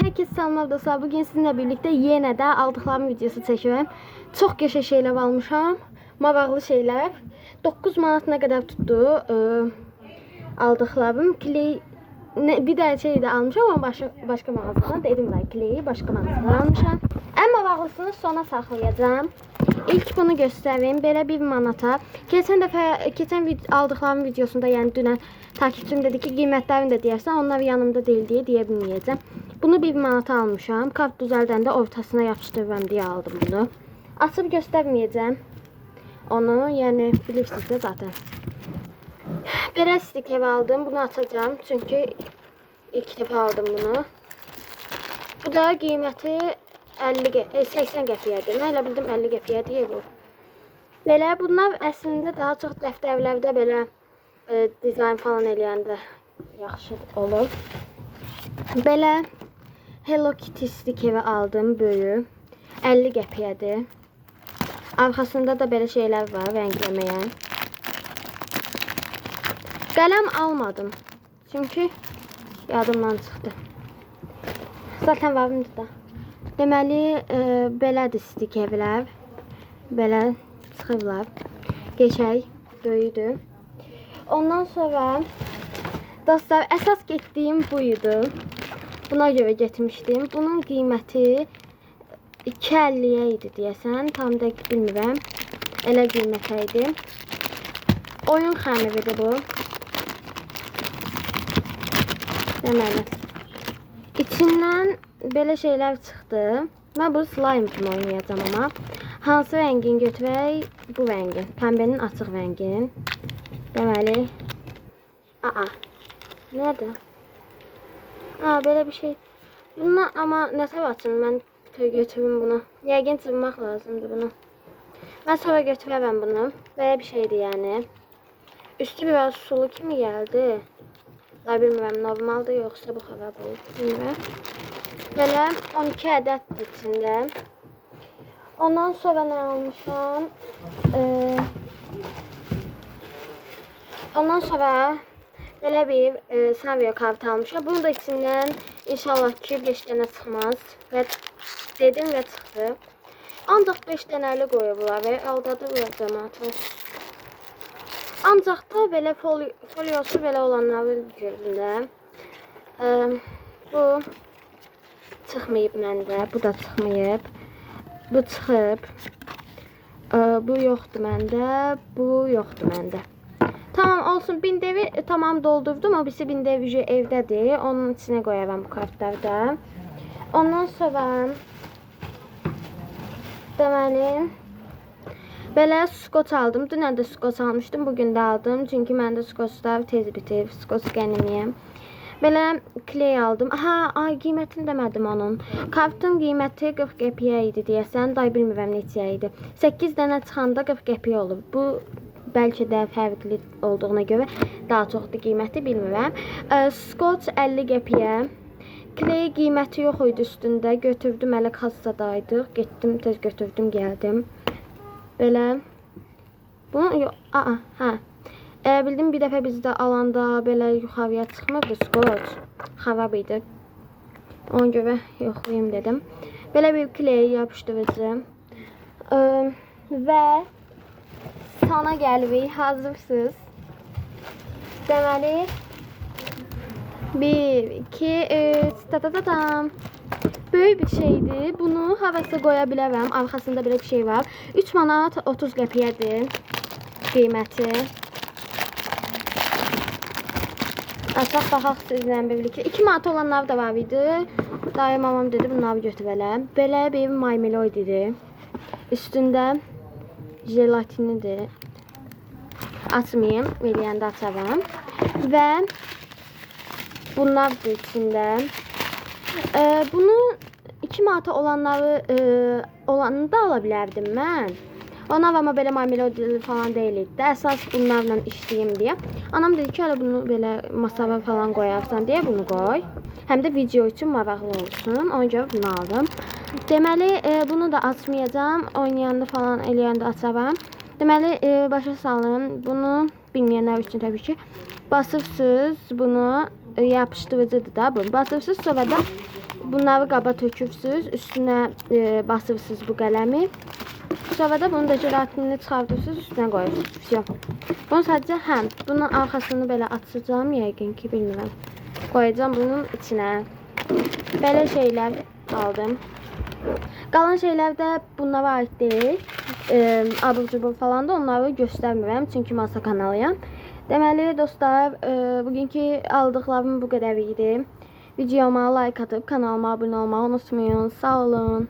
Herkese selamlar dostlar. Bugün sizinle birlikte yine de aldıklarım videosu çekiyorum. Çok geçe şeyler almışam. Maraqlı şeyler. 9 manat ne kadar tuttu aldıklarım. Kley bir de şey de almışam ama başka mağazadan. Dedim ben kleyi başka mağazadan almışam. En maraqlısını sona saklayacağım. İlk bunu göstereyim. Belə bir manata. Keçən aldıklarım videosunda, yəni dünən takipçim dedi ki, qiymətlərini də deyərsən, onlar yanımda deyil deyə bilməyəcəm. Bunu bir manata almışam. Kart düzəldəndə ortasına yapışdırıram deyə aldım bunu. Açıb göstərməyəcəm onu, yəni bilirsiniz də zaten. Belə stiker aldım. Bunu açacağım çünki ilk dəfə aldım bunu. Bu da qiyməti 80 qəpiyyədir. Mən elə bildim 50 qəpiyyə deyə bu. Belə bunlar əslində daha çox dəftərlərdə belə dizayn falan eləyəndə yaxşı olur. Belə Hello Kitty stikeri aldım böyük. 50 qəpiyyədir. Arxasında da belə şeylər var rəngləməyə. Qələm almadım. Çünki yadımdan çıxdı. Zaten varımdı da. Deməli, belədir stikerlər. Belə çıxırlar. Geçək, böyüdür. Ondan sonra dostlar, əsas getdiyim buydu. Buna görə getmişdim. Bunun qiyməti 2.50-yə idi deyəsən. Tam da bilmirəm. Elə qiymətə idi. Oyun xəmiridir bu. Deməli. İçindən belə şeylər çıxdı. Mən bu slime kimi oynayacağım amma. Hansı rəngin götürək? Bu rəngin. Pəmbənin açıq rəngin. Deməli. Nədir? Belə bir şey. Bununla amma nəsə açım? Mən götürüm bunu. Yəqin cırmaq lazımdır bunu. Mən sonra götürərəm bunu. Belə bir şeydir yəni. Üstü biraz sulu kimi gəldi. Daha bilmirəm, normaldır yoxsa bu xarab olur. Bilmirəm. Belə 12 ədəddir içində. Ondan sonra nə almışam? Ondan sonra belə bir Sanrio kart almışam. Bunu da içindən inşallah ki 5 dənə çıxmaz. Və dedim və çıxdı. Ancaq 5 dənəli qoyublar və aldadırlar cəmaatı. Ancaq da belə folyosu belə olanları görürlər. Bu çıxmayıb məndə. Bu da çıxmayıb. Bu çıxıb. Bu yoxdur məndə. Bu yoxdur məndə. Tamam olsun. Bindevi tamam doldurdum. O birisi bindevi evdədir. Onun içine qoyaram bu kartlarda. Ondan sonra deməli belə skot aldım. Dünən də skot almışdım. Bugün də aldım. Çünki məndə skotlar tez bitir. Skot qənimiyəm. Belə kley aldım. Qiymətini demədim onun. Kartın qiyməti 40 qəpiyə idi deyəsən. Day bilmirəm neçə idi. 8 dənə çıxanda 40 qəpiyə olur. Bu bəlkə də fərqli olduğuna görə daha çoxdur qiyməti, bilmirəm. Skot 50 qəpiyə. Kley qiyməti yox idi üstündə. Götürdüm, hələ kassadaydı. Getdim, tez götürdüm, gəldim. Belə. Bunu bildim bir dəfə bizdə alanda belə yuxarıya çıxmırdı skot. Xarab idi. Ona görə yoxlayayım dedim. Belə bir kley yapışdırıcı. Və sana gəlirik. Hazırsınız. Deməli 1, 2, 3 böyük bir şeydir. Bunu havasına qoya bilərəm. Arxasında belə bir şey var. 3 manat 30 qəpiyyədir qiyməti. Açaq baxaq sizlə birlikdə. 2 manat olanlar da var idi. Dayım mamam dedi bunları götürələm. Belə bir maymeloididir. Üstündə jelatinidir. Açmayayım. Eləyəndə açaram. Və bunlar da içində. Bunu 2 manata olanını da ala bilərdim mən. Onlar amma belə maymelodili falan deyildi. Əsas bunlarla işləyim deyə. Anam dedi ki, hələ bunu belə masaya falan qoyarsan deyə bunu qoy. Həm də video üçün maraqlı olsun. Ona görə bunu aldım. Deməli, bunu da açmayacağım. Oynayanda falan eləyəndə açaram. Deməli, başa salın. Bunu bilməyənlər üçün təbii ki. Basırsınız bunu, yapışdırıcıdır da bu. Basırsınız, sonra da Bunları qaba tökürsüz, üstünə basırsınız bu qələmi. Sonra da bunu da jelatinini çıxardırsınız, üstünə qoyursunuz. Vəsiyo. Bunu sadəcə bunun arxasını belə açacağım, yəqin ki, bilmirəm. Qoyacağım bunun içinə. Belə şeylər aldım. Qalan şeylər də bunlara aid deyil. Abur-cubur falan da onları göstərmirəm, çünki masa kanalıyam. Deməli dostlar, bugünkü aldıqlarım bu qədər idi. Videoma like atıp kanalıma abone olmayı unutmayın. Sağ olun.